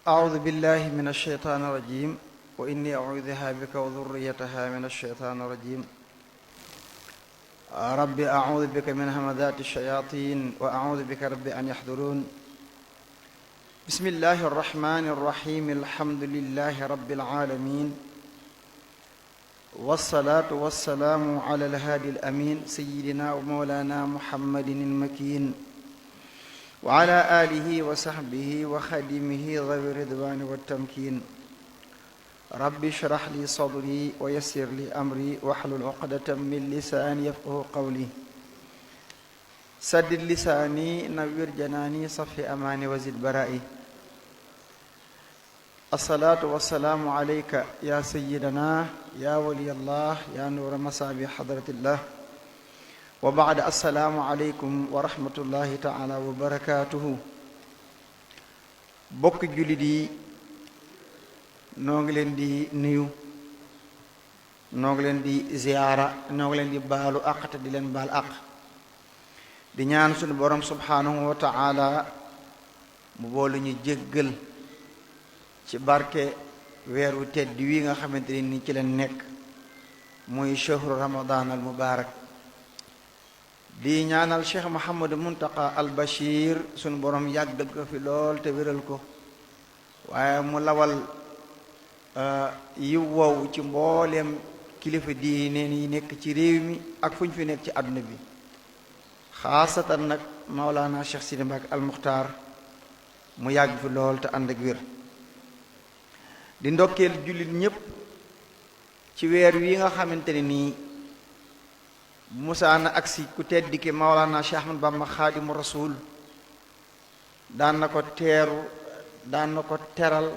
أعوذ بالله من الشيطان الرجيم وإني أعوذها بك وذريتها من الشيطان الرجيم رب أعوذ بك من همذات الشياطين وأعوذ بك رب أن يحضرون بسم الله الرحمن الرحيم الحمد لله رب العالمين والصلاة والسلام على الهادي الأمين سيدنا ومولانا محمد المكين وعلى آله وصحبه وخدمه ذوي الرضوان والتمكين رب اشرح لي صدري ويسر لي أمري واحلل عقدة من لساني يفقهوا قولي سدد لساني نوّر جناني صفح أماني وزد برائي الصلاة والسلام عليك يا سيدنا يا ولي الله يا نور مصابيح حضرة الله wa baad assalaamu aleykum wa rahmatullahi taala wa barakaatuhu bokk jullit yi noo ngi leen di nuyu noo ngi leen di ziyaara noo ngi leen di baalu àq te di leen baal àq di ñaan sunu borom subhaanahu wa taala mu boolu ñu jéggal ci barke weer wu tedd wi nga xamante ni ci leen nekk muy shahru ramadan al mubarak di ñaanal cheikh Mouhamadou Muntaqa al Bachir sunu borom yàggal ko fi lool te wéral ko waaye mu lawal yiw wow ci mbooleem kilifa diine yi nekk ci réew mi ak fu ñu fi nekk ci àdduna bi xaasatan nag Maolana Cheikh Sidi Mbacke al Muxtaar mu yàgg fi lool te ànd ak wér di ndokkeel jullit ñépp ci weer wi nga xamante ne nii musaana agsi ku tedd ki Mawlana Cheikh Ahmad Bamba Xaadimu Rasuul daan na ko teeru daan na ko teral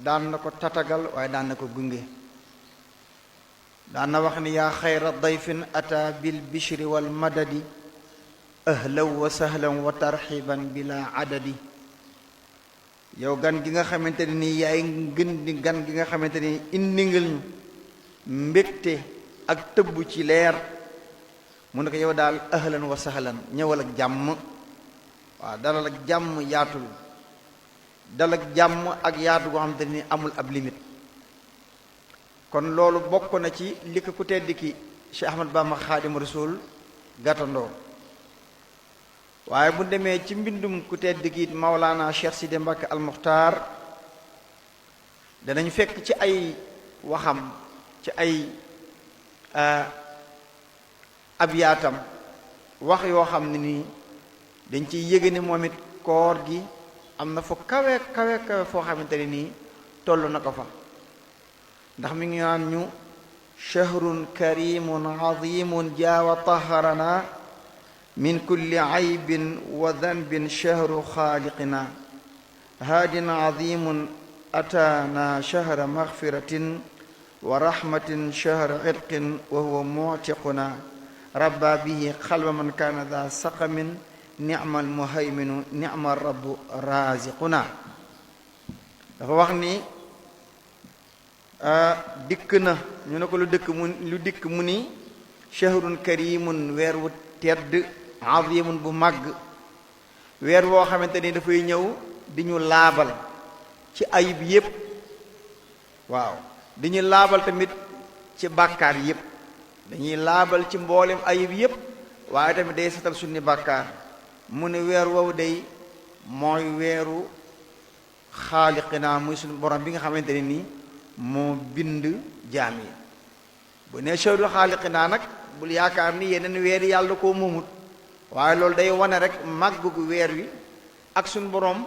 daan na ko tatagal waaye daan na ko gunge daan na wax ni yaa xayra dayfin ata bil bishri wal madadi ahlan wa sahlan wa tarxiban bila adadi yow gan gi nga xamante ne nii yaay ngën di gan gi nga xamante ni indi nga ñu mbégte ak tëbb ci leer mu ne ko yow daal ahlan wa sahlan ñëwal ak jàmm waaw dalal ak jàmm yaatul dal ak jàmm ak yaatu goo xamante ni amul ab limite kon loolu bokk na ci li ko ku tedd ki Cheikh Ahmad Bamba Xaadimu Rasuul gàttandoo waaye bu demee ci mbindum ku tedd ki Mawlana Cheikh Sidi Mbacke al Muxtaar danañ fekk ci ay waxam ci ay ab yaatam wax yoo xam ne nii dañ ciy yége ni moom it koor gi am na fu kawe foo xamante ne nii toll na ko fa ndax mi ngi naan ñu shahrun karimun azimun jaawa taharana min kulli aybin wa danbin shahru xaaliqina haadin azimun ataana shahra maxfiratin wa rahmatin shahra irqin wa huwa muctiquna rabba bihi xalba man kaana daa saqamin ni'mal muhayminu ni'mal rabbu raziquna dafa wax ni dikk na ñu ne ko lu dikk mu ni shahrun karimun weer wu tedd azimun bu màgg weer woo xamante ni dafay ñëw di ñu laabal ci ayib yépp waaw di ñu laabal tamit ci bàkkaar yépp dañuy laabal ci mboolem ayib yépp waaye tamit day setal sunni bàkkaar mu ne weer wow day mooy weeru xaaliqinaa muy suñu borom bi nga xamante ne nii moo bind jaam yi bu ne shahru xaaliqinaa nag bul yaakaar ni yeneen weer yi yàlla koo moomut waaye loolu day wane rek màggu weer wi ak suñu borom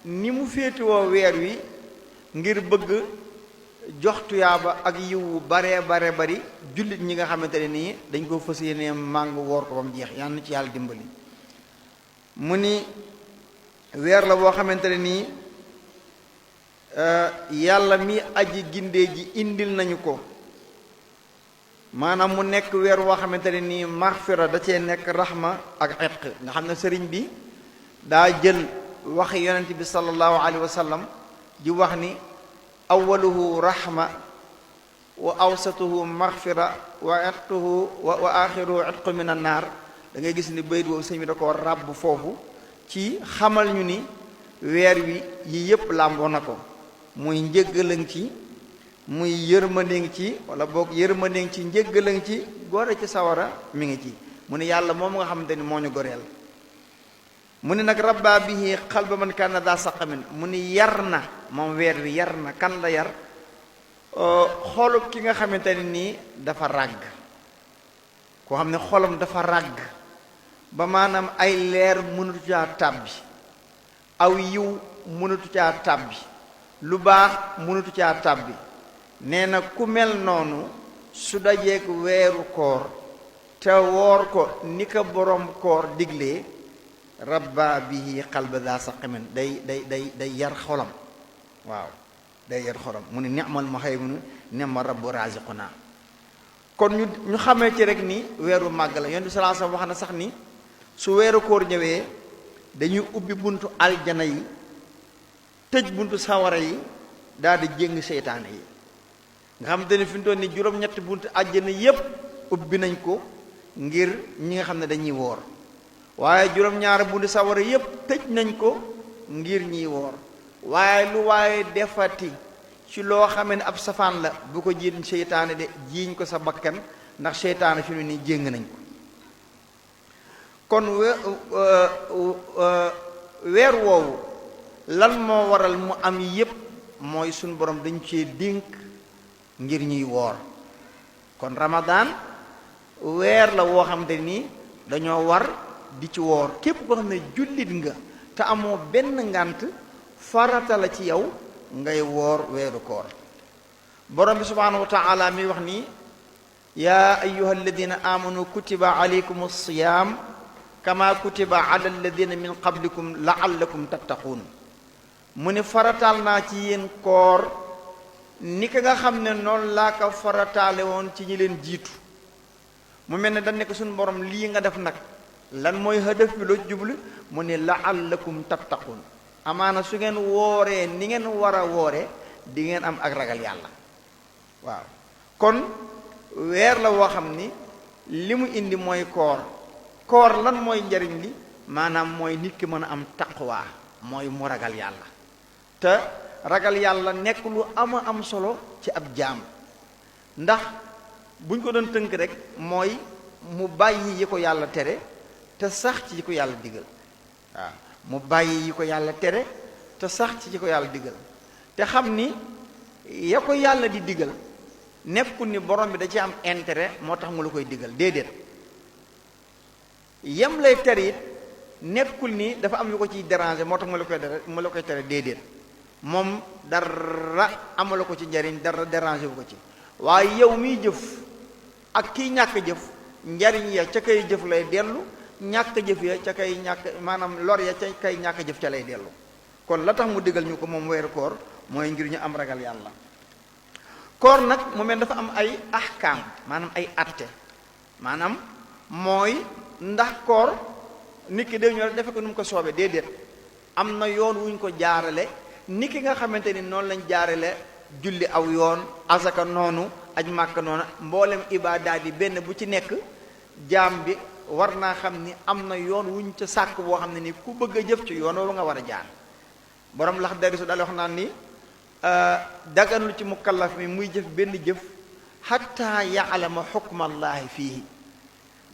ni mu féetewoo weer wi ngir bëgg jox tuyaaba ak yiwu bare bari jullit ñi nga xamante ne nii dañ ko fas yéene màng woor ko ba mu jeex yal na ci yàlla dimbali mu ni weer la boo xamante ne nii yàlla mi aji gindee ji indil nañu ko maanaam mu nekk weer woo xamante ne nii maxfira da cee nekk rahma ak itq nga xam ne sëriñ bi daa jël waxi yonent bi sallallahu alayhi wa sallam di wax ni awaluhu rahma wa awsatuhu maxfira wa itquhu wa axiruhu itqu min annaar da ngay gis ni bayit boobu sëñ bi da ko ràbb foofu ci xamal ñu ni weer wi yi yépp làmboo na ko muy njëggalan ci muy yërmandeeng ci wala boog yërmandeeng ci njëggalan ci gore ci sawara mi ngi ci mu ne yàlla moom nga xamante ni moo ñu goreel mu ne nag rabba bihi xalba man kaana daa saqamin mu ni yar na moom weer wi yar na kan la yar xolub ki nga xamante ne nii dafa ràgg koo xam ne xolam dafa ràgg ba maanaam ay leer mënatu caa tàbbi aw yiw mënatu caa tàbbi lu baax mënatu caa tàbbi nee na ku mel noonu su dajeek weeru koor te woor ko ni ko borom koor diglee rabba bihi qalba daa saqimin day yar xolam waaw day yar xolam mu ne ni'mal muhaymin ni'ma rabbu raziquna kon ñu xamee ci rek ni weeru màgg la Yonent bi sallallahu alayhi wasallam wax na sax ni su weeru koor ñëwee dañuy ubbi buntu aljana yi tëj buntu sawara yi daal di jéng seytaane yi nga xam te ne fi mu toll ni juróom-ñetti buntu aljana yépp ubbi nañ ko ngir ñi nga xam ne dañuy woor waaye juróom-ñaari buntu sawara yépp tëj nañ ko ngir ñiy woor waaye lu waaye defati ci loo xamee ne ab safaan la bu ko jiiñ seytaane de jiiñ ko sa bakkan ndax seytaane fi mu ni jéng nañ ko kon weer woowu lan moo waral mu am yépp mooy suñu borom dañ cee dénk ngir ñuy woor kon Ramadan weer la woo xam te ni dañoo war di ci woor képp koo xam ne jullit nga te amoo benn ngànt farata la ci yow ngay woor weeru koor borom bi subhaanahu wa taala mi wax ni yaa ayyuha alladina amanu kutiba alaykum as-siyam kama kutiba ala alladina min qablikum la'allakum tattaqun mu ne farataal naa ci yéen koor ni ka nga xam ne noonu laa ko farataale woon ci ñi leen jiitu mu mel ne dañ ne ko suñu borom lii nga def nag lan mooy hadaf bi loo jublu mu ne la'allakum tattaqun amaana su ngeen wooree ni ngeen war a woore di ngeen am ak ragal yàlla waaw kon weer la woo xam ni li mu indi mooy koor lan mooy njariñ li maanaam mooy nit ki mën a am taqwa mooy mu ragal yàlla te ragal yàlla nekk lu ama am solo ci ab jaam ndax buñ ko doon tënk rek mooy mu bàyyi yi ko yàlla tere te sax ci yi ko yàlla digal waaw mu bàyyi yi ko yàlla tere te sax ci yi ko yàlla digal te xam ni ya ko yàlla di digal nekkul ni borom bi da ci am intérêt moo tax mu la koy digal déedéet yem lay tere it nekkul ni dafa am yu ko ciy déranger moo tax mu la koy tere déedéet moom dara amala ko ci njariñ dara déranger bu ko ci waaye yow miy jëf ak kiy ñàkk jëf njariñ ya ca kay jëf lay dellu ñàkk jëf ya ca kay ñàkk maanaam lor ya ca kay ñàkk jëf ca lay dellu kon la tax mu digal ñu ko moom weeru koor mooy ngir ñu am ragal yàlla koor nag mu mel dafa am ay ahkaam maanaam ay atte maanaam mooy ndax koor nit ki dañu defe ko nu mu ko soobee déedéet am na yoon wuñ ko jaarale nit ki nga xamante ni noonu lañ jaarale julli aw yoon asaka noonu aj màkk noonu mboolem ibaadaat yi benn bu ci nekk jaam bi war naa xam ni am na yoon wuñ ca sàkk boo xam ne ni ku bëgg a jëf ci yoon woowu nga war a jaar borom lax dari su daal wax naan ni daganul ci mukallaf mi muy jëf benn jëf xatta ya'lama xukmallaahi fiihi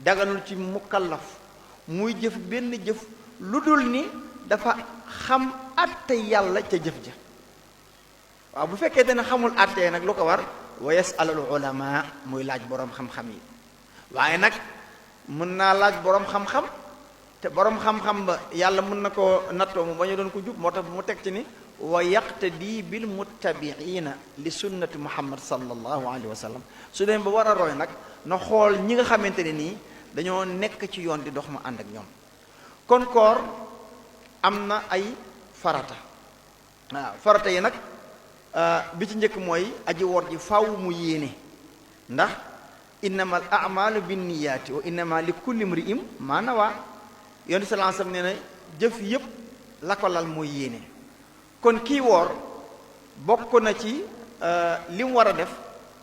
daganul ci mukallaf muy jëf benn jëf lu dul ni dafa xam atte yàlla ca jëf ja waaw bu fekkee dana xamul atte nag lu ko war wa yasalul ulama muy laaj boroom xam-xam yi waaye nag mën naa laaj boroom xam-xam te boroom xam-xam ba yàlla mën na ko nattoo mu bañ a doon ko jub moo tax mu teg ci ni wa yaqtadi bil muttabiina li sunnati muhammad sallallahu alayhi wa sallam su dee ba war a roy nag na xool ñi nga xamante ne nii dañoo nekk ci yoon di dox ma ànd ak ñoom kon koor am na ay farata waaw farata yi nag bi ci njëkk mooy aji woor ji faw mu yéene ndax innama al a'malu binniyaati wa innama li kulli imri'in ma nawa yonent sallallahu alayhi wasallam nee na jëf yépp la ko lal mooy yéene kon kii woor bokk na ci li mu war a def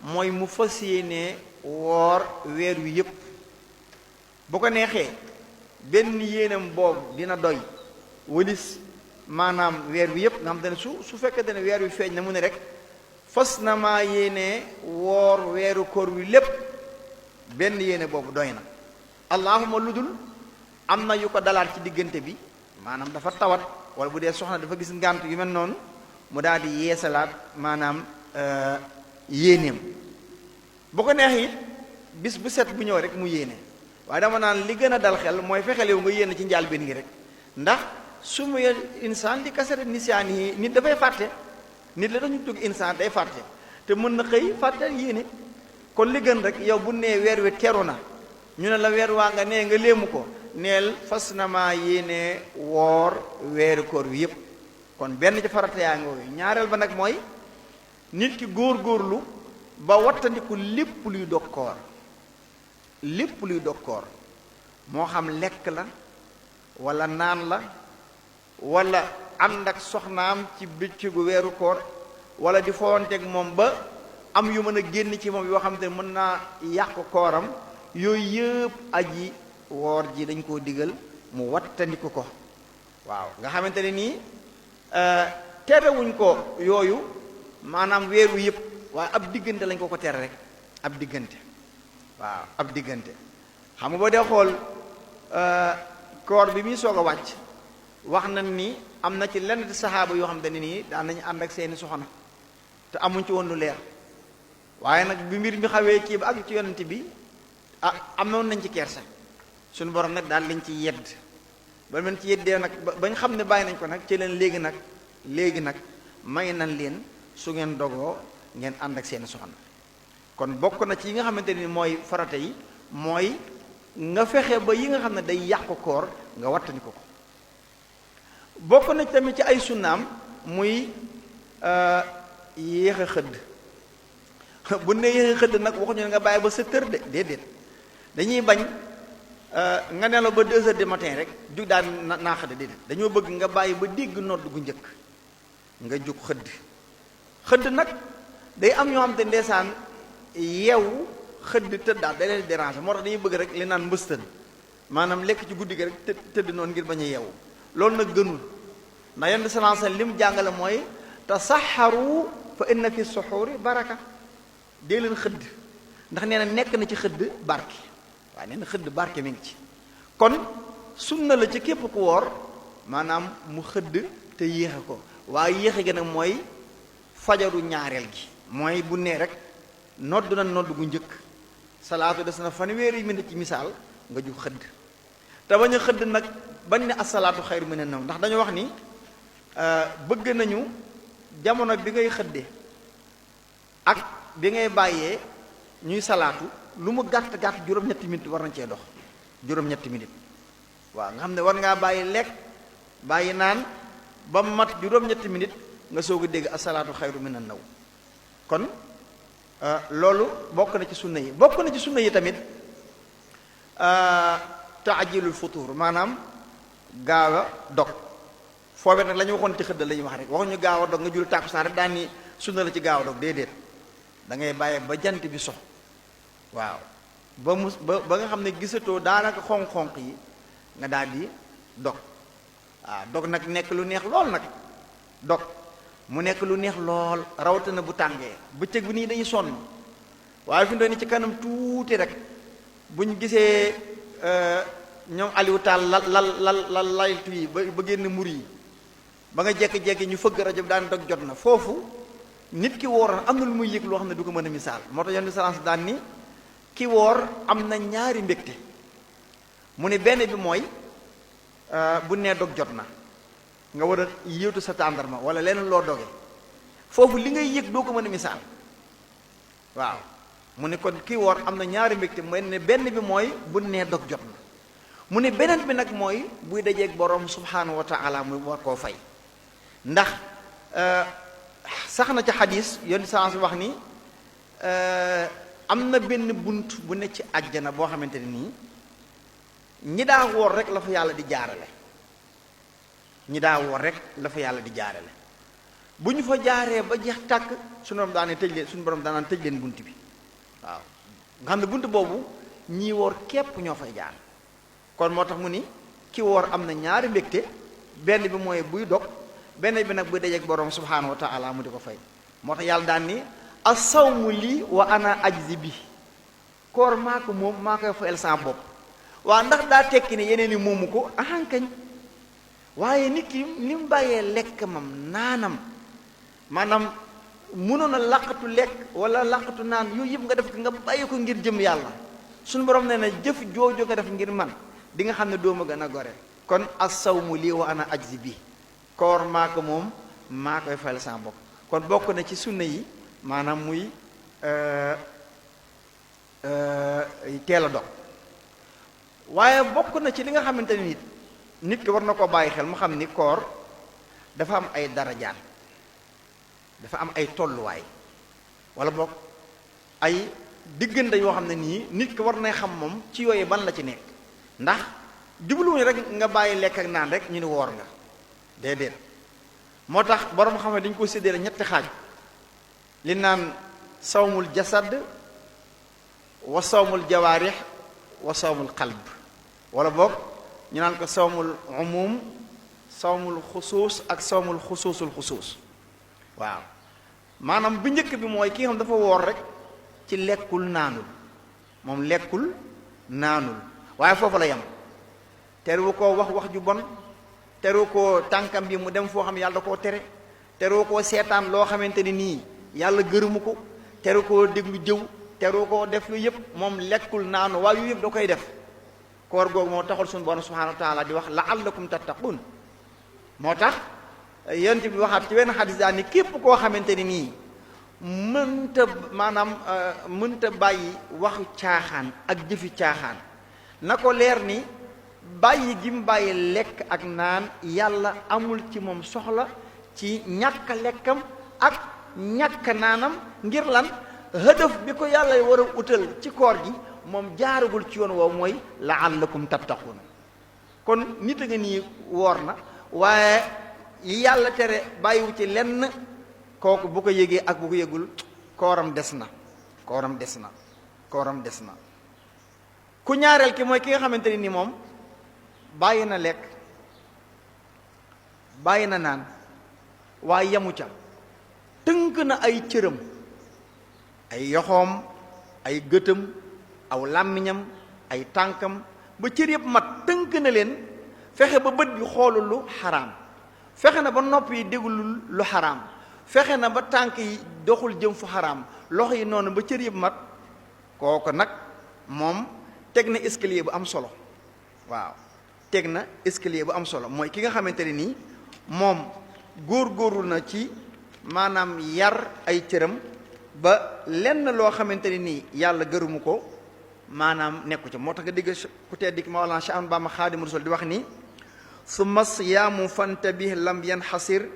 mooy mu fas yéene woor weer wi yépp bu ko neexee benn yéenam boobu dina doy walis maanaam weer wi yëpp nga xam te ne su fekkente ne weer wi feeñ na mu ne rek fas na maa yéene woor weeru koor wi lépp benn yéene boobu doy na allahuma lu dul am na yu ko dalaat ci diggante bi maanaam dafa tawat wala bu dee soxna dafa gis ngànt yu mel noonu mu daal di yeesalaat maanaam yéeneem bu ko neex it bis bu set bu ñëw rek mu yéene waaye dama naan li gën a dal xel mooy fexeel yow nga yéene ci njaal benn gi rek ndax su ma insaan di kasara nisaan yi nit dafay fàtte nit la dañu dugg insaan day fàtte te mën na xëy fàtte yéene kon li gën rek yow bu nee weer wi teru na ñu ne la weer waa nga nee nga léemu ko neel fas na maa yéene woor weeru koor wi yépp kon benn ci farata yaa ngi ñaareel ba nag mooy nit ki góor-góorlu ba wattandiku lépp luy dog koor lépp luy dog koor moo xam lekk la wala naan la wala ànd ak soxnaam ci bëccëgu weeru koor wala di fowanteeg moom ba am yu mën a génn ci moom yoo xam te ne mën naa yàq kooram yooyu yëpp aji woor ji dañ koo digal mu wattandiku ko waaw nga xamante ne nii terewuñ ko yooyu maanaam weeru yëpp waaye ab diggante lañ ko tere rek ab diggante waaw ab diggante xam nga boo dee xool koor bi muy soog a wàcc wax nañ ni am na ci lenn di saxaaba yoo xam te ne nii daan nañu ànd ak seeni soxna te amuñ ci woon lu leer waaye nag bi mbir mi xawee kii ba ak ci yonent bi amoon nañ ci kersa suñu borom nag daal lañ ci yedd ba men ci yeddee nag bañ xam ne bàyyi nañ ko nag ci leen léegi nag may nañ leen su ngeen dogoo ngeen ànd ak seeni soxna kon bokk na ci yi nga xamante ni mooy farata yi mooy nga fexe ba yi nga xam ne day yàqu koor nga wattani ko bokk na tamit ci ay sunnaam muy yéex a xëdd bu ne yéex a xëdd nag waxuñu ne nga bàyyi ba 7 heures de déedéet dañuy bañ nga nelaw ba 2 heures du matin rek jug daal naa xëdd déedéet dañoo bëgg nga bàyyi ba dégg nodd gu njëkk nga jug xëdd nag day am ñoo xam te ndeesaan yeewu xëdd tëdd daal da leen déranger moo tax dañuy bëgg rek li naan mbëstan maanaam lekk ci guddi gi rek tëdd noonu ngir bañ a yeewu loolu nag gënul ndax yenn sallallahu alayhi wasallam li mu jàngale mooy tasaxaru fa inna fi suxuuri baraka dee leen xëdd ndax nee na nekk na ci xëdd barke waaye nee na xëdd barke mi ngi ci kon sunna la ci képp ku woor maanaam mu xëdd te yéexe ko waaye yéexe gi nag mooy fajaru ñaareel gi mooy bu nee rek nodd na nodd gu njëkk salaatu des na fanweeri minute ci misaal nga jug xëdd te bañ a xëdd nag bañ ne asalaatu xayru mina nawm ndax dañu wax ni bëgg nañu jamono bi ngay xëdde ak bi ngay bàyyee ñuy salaatu lu mu gàtt juróom-ñetti minute war nañ cee dox juróom-ñetti minute waaw nga xam ne war ngaa bàyyi lekk bàyyi naan ba mat juróom-ñetti minute nga soog a dégg asalaatu xayru mina nawm kon loolu bokk na ci sunna yi bokk na ci sunna yi tamit taajilul futur maanaam gaaw a dog foobee nag la ñu waxoon ci xëdd la ñuy wax rek waxuñu gaaw a dog nga julli tàkkusaan rek daan ni sunna la ci gaaw a dog déedéet da ngay bàyyi ba jant bi sox waaw ba nga xam ne gisatoo daanaka xonq-xonq yi nga daal di dog waaw dog nag nekk lu neex lool nag dog mu nekk lu neex lool rawatina bu tàngee bëccëg bi nii dañuy sonn waaye fi mu doon ni ci kanam tuuti rek buñ gisee ñoom Aliou Tall lal laytu yi ba génn mur yi ba nga jekki-jekki ñu fëgg rajo bi daan dog jot na foofu nit ki woor am na lu muy yëg loo xam ne du ko mën a misaal moo tax yenn salance daan ni ki woor am na ñaari mbégte mu ne benn bi mooy bu nee dog jot na nga war a yéetu sa tàndarma wala leneen loo doge foofu li ngay yëg doo ko mën a misaal waaw mu ne kon kii woor am na ñaari mbégte mooy ne benn bi mooy bu nee dog jot na mu ne beneen bi nag mooy buy dajeeg borom subhanahu wa taala muy war koo fay ndax sax na ci xadis yoon saa wax ni am na benn bunt bu ne ci àjjana boo xamante ne nii ñi daa woor rek la fa yàlla di jaarale ñi daa woor rek la fa yàlla di jaarale bu ñu fa jaaree ba jeex tàkk suñu borom daane tëj leen suñu borom daanaan tëj leen bunt bi waaw nga xam ne bunt boobu ñii woor képp ñoo fay jaar kon moo tax mu ni ki woor am na ñaari mbégte benn bi mooy buy dog benn bi nag buy dajeek borom subhanahu wa taala mu di ko fay moo tax yàlla daan ni as-sawmu lii wa ana ajzi bi koor maa ko moom maa koy fayal sama bopp waa ndax daa tekki ne yeneen yi moomu ko ahankañ waaye nit ki ni mu bàyyee lekk mam naanam maanaam mënoon a laqatu lekk wala laqatu naan yooyu yëpp nga def nga bàyyi ko ngir jëm yàlla suñu borom nee na jëf jooju nga def ngir man di nga xam ne doo ma gën a gore kon as-sawmu lii wa ana ajzi bi koor maa ko moom maa koy fayal sama bopp kon bokk na ci sunna yi maanaam muy teel a dog waaye bokk na ci li nga xamante ni nit ki war na koo bàyyi xel mu xam ni koor dafa am ay darajaat dafa am ay tolluwaay wala bokk ay diggante yoo xam ne nii nit ki war na xam moom ci yooyu ban la ci nekk ndax jubluwuñu rek nga bàyyi lekk ak naan rek ñu ni woor nga déedéet moo tax borom xam ne dañ ko séddale ñetti xaaj li naan sawmul jasad wa sawmul jawaarix wa sawmul qalb wala boog ñu naan ko sawmul umum sawmul xusuus ak sawmul xusuusul xusuus waaw maanaam bu njëkk bi mooy ki nga xam dafa woor rek ci lekkul naanul moom lekkul naanul waaye foofu la yem terewu koo wax ju bon terewu koo tànkam bi mu dem foo xam yàlla da koo tere terewu koo seetaan loo xamante ni nii yàlla gërëmu ko terewu koo déglu jëw terewu koo def yu yëpp moom lekkul naanu waaye yu yëpp da koy def koor googu moo taxul suñu borom subhanahu wa taala di wax la'allakum tattaqun moo tax yonent bi waxaat ci wenn xadis daal ni képp koo xamante ni nii mënta bàyyi waxu caaxaan ak jëfi caaxaan na ko leer ni bàyyi gi mu bàyyi lekk ak naan yàlla amul ci moom soxla ci ñàkk lekkam ak ñàkk naanam ngir lan hëdëf bi ko yàlla war a utal ci koor gi moom jaaragul ci yoon woowu mooy la'allakum tattaqun kon nit a nga nii woor na waaye yàlla tere bàyyiwu ci lenn kooku bu ko yëgee ak bu ko yëgul kooram des na ku ñaareel ki mooy ki nga xamante ni moom bàyyi na lekk bàyyi na naan waaye yamu ca tënk na ay cëram ay yoxoom ay gëtam aw làmmiñam ay tànkam ba cër yëpp mat tënk na leen fexe ba bët bi xoolul lu xaraam fexe na ba nopp yi déggul lu xaraam fexe na ba tànk yi doxul jëm fu xaraam loxo yi noonu ba cër yëpp mat kooku nag moom teg na escalier bu am solo waaw teg na escalier bu am solo mooy ki nga xamante ne nii moom góor-góorlu na ci maanaam yar ay cëram ba lenn loo xamante ne nii yàlla gërëmu ko maanaam nekku ci moo tax nga digg ku tedd dik Mawlana Cheikh Ahmadou Bamba Xaadimu Rasuul di wax ni summa siyaamu fantabih lam yanxasir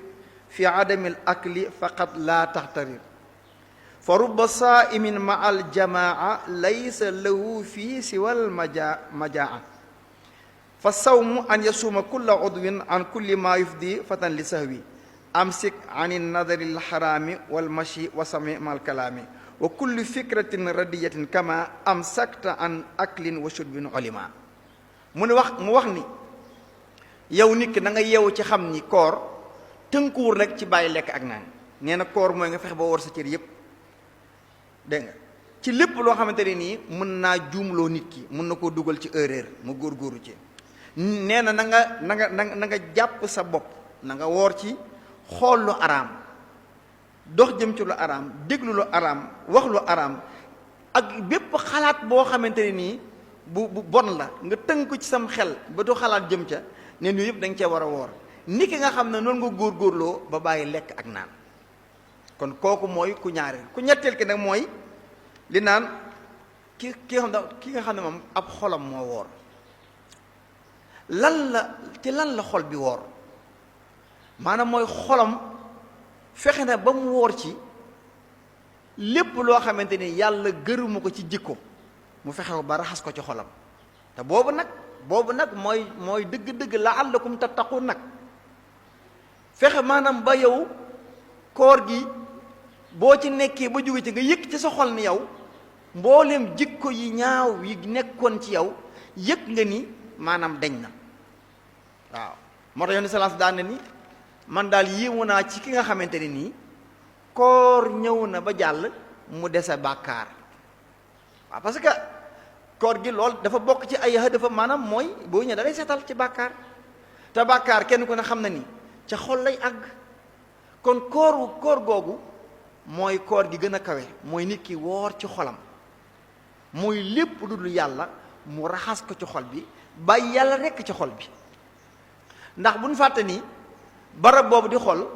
fi adami al akli faqat laa taxtarir fa rubba saaimin ma al jamaa laysa lahu fii siwal majaa fa sawmu an yasuuma kulla udwin an kulli ma yufdi fatan li sahwi amsik an nadari al xaraami wal mashi wa sami mal kalaami wa kulli fikratin radiyatin kama amsakta an aklin wa shurbin ulima mu wax ni yow nit ki na nga yeewu ci xam ni koor tënkuwul rek ci bàyyi lekk ak naan nee na koor mooy nga fexe ba war sa cër yépp dégg nga ci lépp loo xamante ne nii mën naa juumloo nit ki mën na koo dugal ci erreur mu góorgóoru ci nee na na nga jàpp sa bopp na nga woor ci xool lu araam dox jëm ci lu araam déglu lu araam wax lu araam ak bépp xalaat boo xamante ne nii bu bon la nga tënk ci sam xel ba du xalaat jëm ca neen yooyu yëpp da nga cee war a woor ni ki nga xam ne noonu nga góorgóorloo ba bàyyi lekk ak naan kon kooku mooy ku ñaareel ku ñetteel ki nag mooy li naan ki nga xam ne moom ab xolam moo woor lan la xol bi woor maanaam mooy xolam fexe na ba mu woor ci lépp loo xamante ni yàlla gërëmu ko ci jikko mu fexe ko ba raxas ko ci xolam te boobu nag mooy dëgg-dëgg la'allakum tattaqun nag fexe maanaam ba yow koor gi boo ci nekkee ba jóge ci nga yëg ci sa xol ni yow mbooleem jikko yi ñaaw yi nekkoon ci yow yëg nga ni maanaam deñ na waaw moo tax yoon salance daan na ni man daal yéemu naa ci ki nga xamante ne nii koor ñëw na ba jàll mu dese bàkkaar waaw parce que koor gi lool dafa bokk ci ay dafa maanaam mooy boo ñëwee da lay seetal ci bàkkaar te bàkkaar kenn ku ne xam na ni ca xol lay àgg kon koor googu mooy koor gi gën a kawe mooy nit ki woor ci xolam mooy lépp lu dul yàlla mu raxas ko ci xol bi bàyyi yàlla rekk ci xol bi ndax bu ñu fàtte ni barab boobu di xol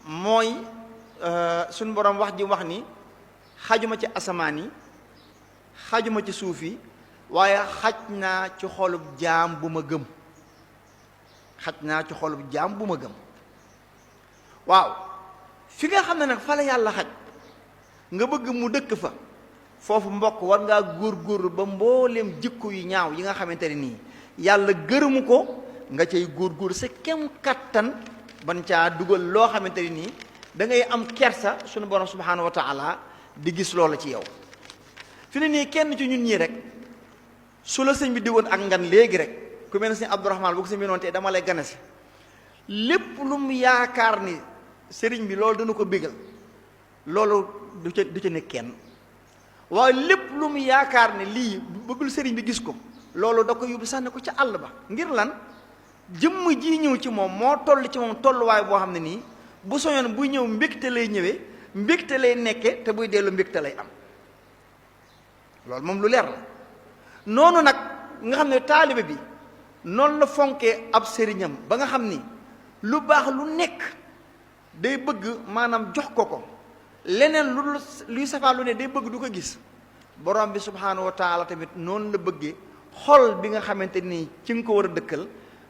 mooy suñu borom wax ji wax ni xajuma ci asamaan yi xajuma ci suuf yi waaye xaj naa ci xolub jaam bu ma gëm xaj naa ci xolub jaam bu ma gëm waaw fi nga xam ne nag fa la yàlla xaj nga bëgg mu dëkk fa foofu mbokk war ngaa góorgóorlu ba mbooleem jikko yu ñaaw yi nga xamante ne nii yàlla gërëmu ko nga cay góorgóorlu sa kem kattan ban caa dugal loo xamante ne nii da ngay am kersa sunu borom subhaanahu wa taala di gis loola ci yow fi ne nii kenn ci ñun ñii rek su la sëñ bi di woon ak ngan léegi rek ku mel ne sëñ Abdourahmane bu ko sëñ bi noonu te dama lay ganasi lépp lu mu yaakaar ni sëriñ bi loolu dana ko bégal loolu du ca nekk kenn waaye lépp lu mu yaakaar ne lii bëggul sëriñ bi gis ko loolu da ko yóbbu sànni ko ca àll ba ngir lan jëmm ji ñëw ci moom moo toll ci moom tolluwaay boo xam ne nii bu soñoon buy ñëw mbégte lay ñëwee mbégte lay nekke te buy dellu mbégte lay am loolu moom lu leer la noonu nag nga xam ne taalibe bi noonu la fonkee ab sëriñam ba nga xam ni lu baax lu nekk day bëgg maanaam jox ko leneen luy safaan lu ne day bëgg du ko gis borom bi subhaanahu wa taala tamit noonu la bëggee xol bi nga xamante nii ci nga ko war a dëkkal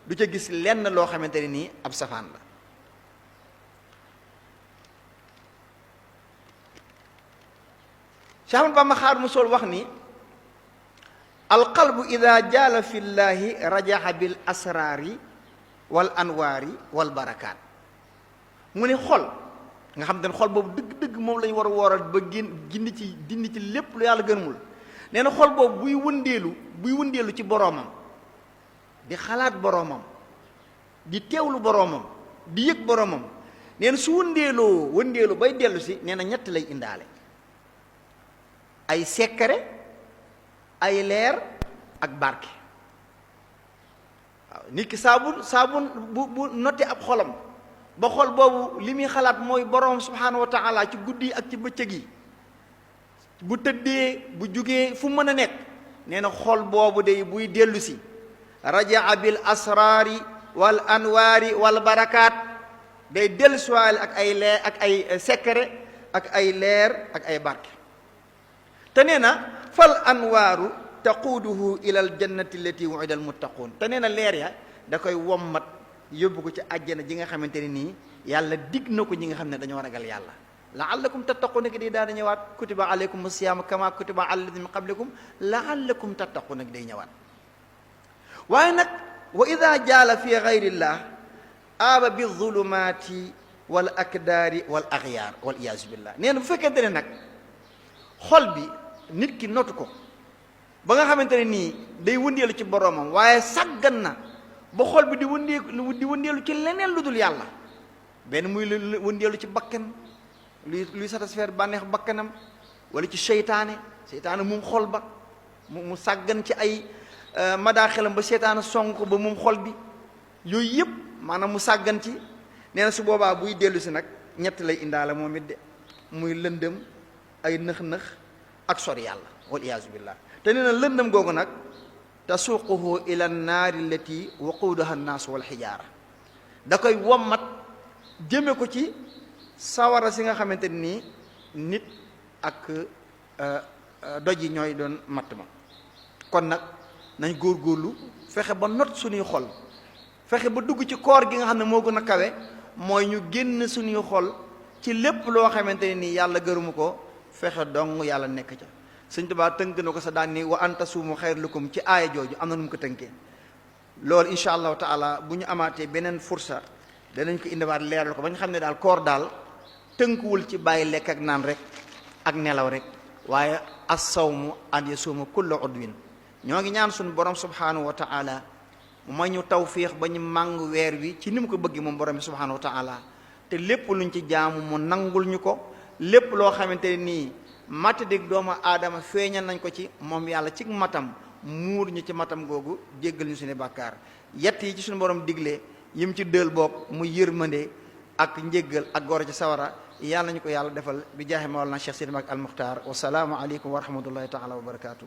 du ca gis lenn loo xamante ne nii ab safaan la Cheikh Ahmad Bamba Xaadimu Rasuul wax ni alqalbu ida jaala fi llaahi rajaxa bil asraari wal anwaari wal barakaat mu ne xol nga xam te ne xol boobu dëgg-dëgg moom lañu war a wooral ba dindi ci lépp lu yàlla gënmul nee na xol boobu buy wëndeelu ci boroomam di xalaat boroomam di teewlu boroomam di yëg boroomam nee na su wëndeelu bay dellu si nee na ñett lay indaale ay sekkare ay leer ak barke waaw nit ki saabu bu notti ab xolam ba xol boobu li muy xalaat mooy boroom subhaanahu wa taala ci guddi ak ci bëccëg yi bu tëddee bu jugee fu mën a nekk nee na xol boobu day buy dellu si rajaa bil asraari wal anwaari wal barakaat day dellu siwaale ak ay leer ak ay secret ak ay leer ak ay barke te nee na fal anwaaru taquuduhu ila al jannati allati wu'ida al muttaquun te nee na leer ya da koy wommat yóbbu ko ci àjjana ji nga xamante ne nii yàlla dig na ko ñi nga xam ne dañoo ragal yàlla la'allakum tattaqun gi day daal di ñëwaat kutiba alaykum siyaam kama kutiba ala alladina min qablikum la'allakum tattaqun gi day ñëwaat waaye nag wa ida jaala fi gayrillah aaba bi zulumaati wal akdaari wal axyaar wal iyaasu billah nee na bu fekkente ne nag xol bi nit ki notu ko ba nga xamante ne nii day wëndeelu ci boroomam waaye sàggan na ba xol bi di wëndeelu ci leneen lu dul yàlla benn muy wëndeelu ci bakkan luy satisfaire bànneex bakkanam wala ci seytaane moom xol ba mu sàggan ci ay madaaxelam ba seytaane sonk ba moom xol bi yooyu yëpp maanaam mu sàggan ci nee na su boobaa buy dellu si nag ñett lay indaale moom it de muy lëndëm ay nëx-nëx ak sori yàlla wal iyaazu billah te nee na lëndëm googu nag tasuuquhu ila naari allati waquuduha annaasu wal xijaara da koy wommat jëme ko ci sawara si nga xamante nii nit ak doj yi ñooy doon matt ma kon nag nañ góorgóorlu fexe ba not suñuy xol fexe ba dugg ci koor gi nga xam ne moo gën a kawe mooy ñu génn suñuy xol ci lépp loo xamante ne nii yàlla gërëmu ko fexe dong yàlla nekk ca Sëñ Tuubaa tënk na ko sa daan ni wa an tasuumu xayr lakum ci aaya jooju am na nu mu ko tënkee loolu insha allahu taala bu ñu amaatee beneen fursa danañ ko indiwaat leeral ko ba ñu xam ne daal koor daal tënkuwul ci bàyyi lekk ak naan rek ak nelaw rek waaye as-sawmu an yasuuma kulla udwin ñoo ngi ñaan suñu borom subhanahu wa taala mu may ñu tawfiix ba ñu màng weer wi ci ni mu ko bëgg moom borom bi subhanahu wa taala te lépp luñ ci jaamu mu nangul ñu ko lépp loo xamante nii matadik doomu aadama feeñal nañ ko ci moom yàlla ci matam muur ñu ci matam googu jéggal ñu suñu bàkkaar yett yi ci suñu borom digle yim ci dël bopp mu yërmande ak njéggal ak góor ci sawara yàlla ñu ko yàlla defal bi jaaxe mawlana Cheikh Sidi Mak al Muxtaar wa salaamu aleykum wa rahmatullahi taala wa barakaatu.